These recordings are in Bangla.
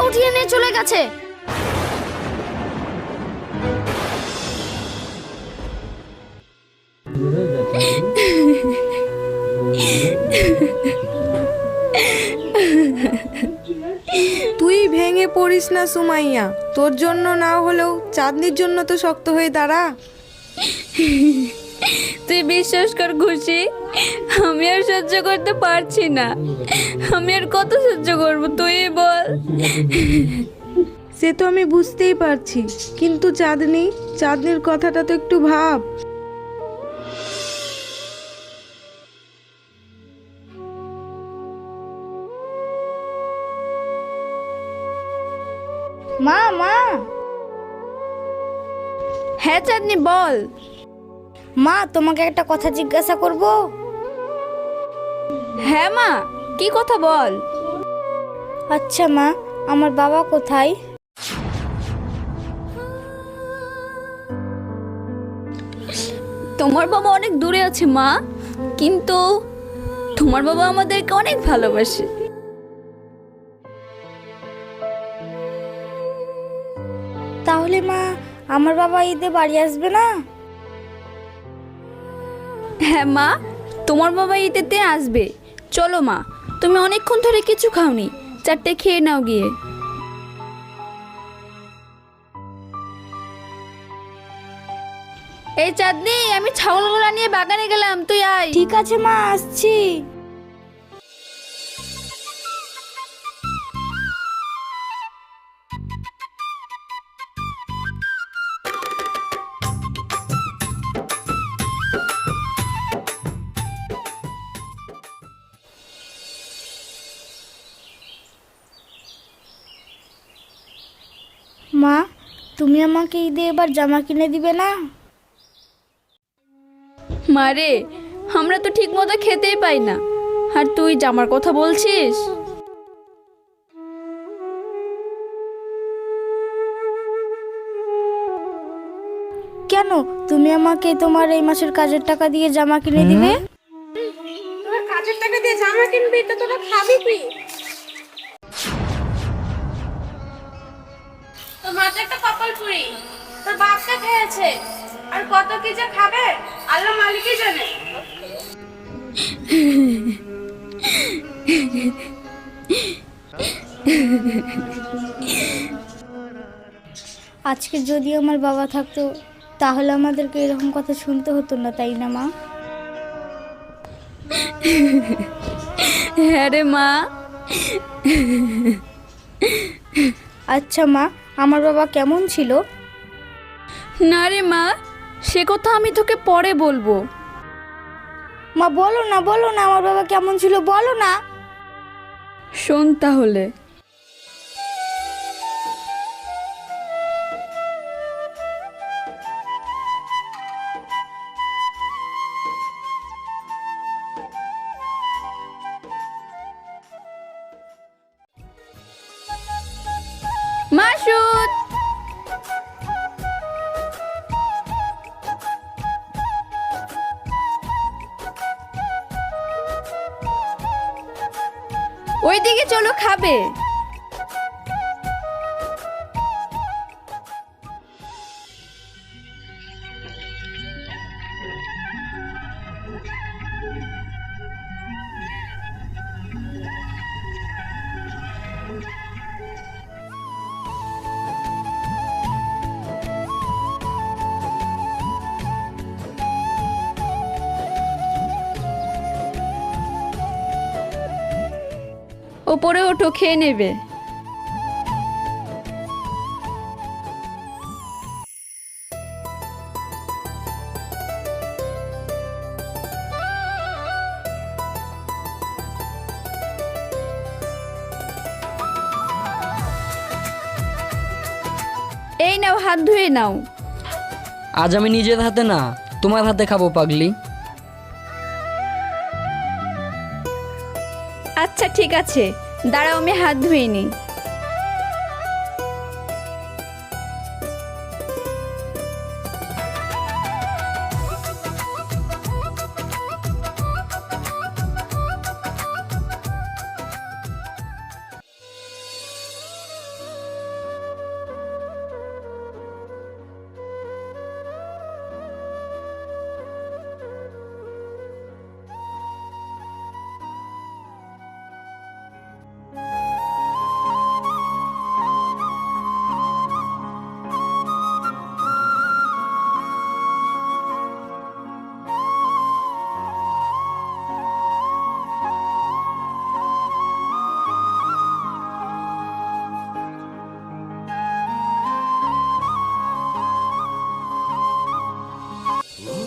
উঠিয়ে নিয়ে চলে গেছে। তুই ভেঙে পড়িস না সুমাইয়া, তোর জন্য না হলেও চাঁদনির জন্য তো শক্ত হয়ে দাঁড়া। তুই বিশ্বাস কর খুশি, আমি আর সহ্য করতে পারছি না। আমি আর কত সহ্য করবো তুই বল। সে তো আমি বুঝতেই পারছি, কিন্তু চাঁদনির কথাটা তো একটু ভাব। মা মা হ্যাঁ চাঁদনি বল। মা, তোমাকে একটা কথা জিজ্ঞাসা করব। হ্যাঁ মা, কি কথা বল। আচ্ছা মা, আমার বাবা কোথায়? তোমার বাবা অনেক দূরে আছে মা, কিন্তু তোমার বাবা আমাদেরকে অনেক ভালোবাসে। তাহলে মা, আমার বাবা ঈদে বাড়ি আসবে না? হ্যাঁ মা, তোমার বাবা ঈদেতে আসবে। চলো মা, তুমি অনেকক্ষণ ধরে কিছু খাওনি, চারটে খেয়ে নাও গিয়ে। এই চাঁদনি, আমি ছাগলগুলো নিয়ে বাগানে গেলাম, তুই আয়। ঠিক আছে মা, আসছি। মা, তুমি আমাকে ঈদে এবার জামা কিনে দিবে না? মারে, আমরা তো ঠিক মতো খেতেই পাই না, আর তুই জামার কথা বলছিস। কেন, তুমি আমাকে তোমার এই মাসের কাজের টাকা দিয়ে জামা কিনে দিবে? তোর কাজের টাকা দিয়ে জামা কিনবি তো তোরা খাবি কি? তোর মাঝে একটা কপাল পুরি, তোর বাপটা খেয়েছে, আর কত কি যে খাবে আল্লাহ মালিকই জানে। আজকে যদি আমার বাবা থাকতো, তাহলে আমাদেরকে এরকম কথা শুনতে হতো না, তাই না মা? হ্যাঁ রে মা। আচ্ছা মা, আমার বাবা কেমন ছিল? না রে মা, সে কথা আমি তোকে পরে বলবো। মা বলো না, বলো না, আমার বাবা কেমন ছিল, বলো না। শোন তাহলে। মাসুদ, ওইদিকে চলো, খাবে। ওপরে ওঠো, খেয়ে নেবে। এই নাও, হাত ধুয়ে নাও। আজ আমি নিজের হাতে না, তোমার হাতে খাবো পাগলি। আচ্ছা ঠিক আছে, দাঁড়াও, আমি হাত ধুয়ে নিই।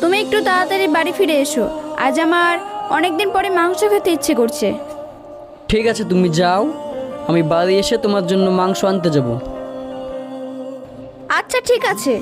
তুমি একটু তাড়াতাড়ি বাড়ি ফিরে এসো, আজ আমার অনেক দিন পরে মাংস খেতে ইচ্ছে করছে। ঠিক আছে, তুমি যাও, আমি বাড়ি এসে তোমার জন্য মাংস আনতে যাব। আচ্ছা ঠিক আছে।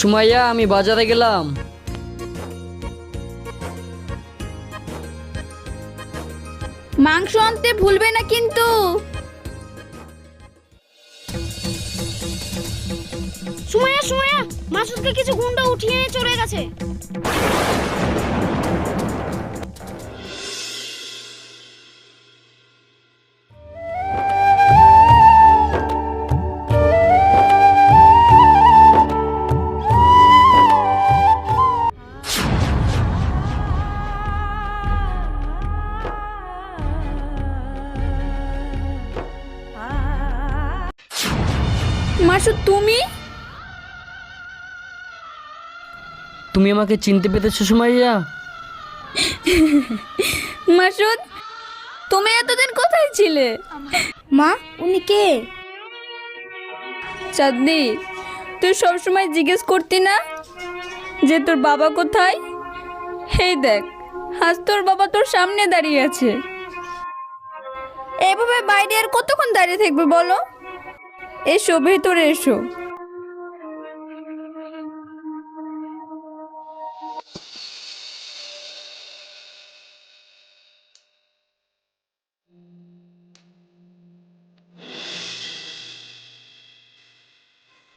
সুমাইয়া, আমি বাজারে গেলাম। মাংস আনতে ভুলবে না কিন্তু। সুমাইয়া সুমাইয়া, মাসুদকে কিছু গুন্ডা উঠিয়ে নিয়ে চলে গেছে। মাসুদ, তুমি তুমি আমাকে চিনতে পেরেছো সুমাইয়া? মাসুদ, তুমি এতদিন কোথায় ছিলে? মা, উনি কে? চাঁদনি, তুই সবসময় জিজ্ঞেস করতি না যে তোর বাবা কোথায়? এই দেখ, আজ তোর বাবা তোর সামনে দাঁড়িয়ে আছে। এভাবে বাইরে আর কতক্ষণ দাঁড়িয়ে থাকবে বলো? এসো, ভেতরে এসো।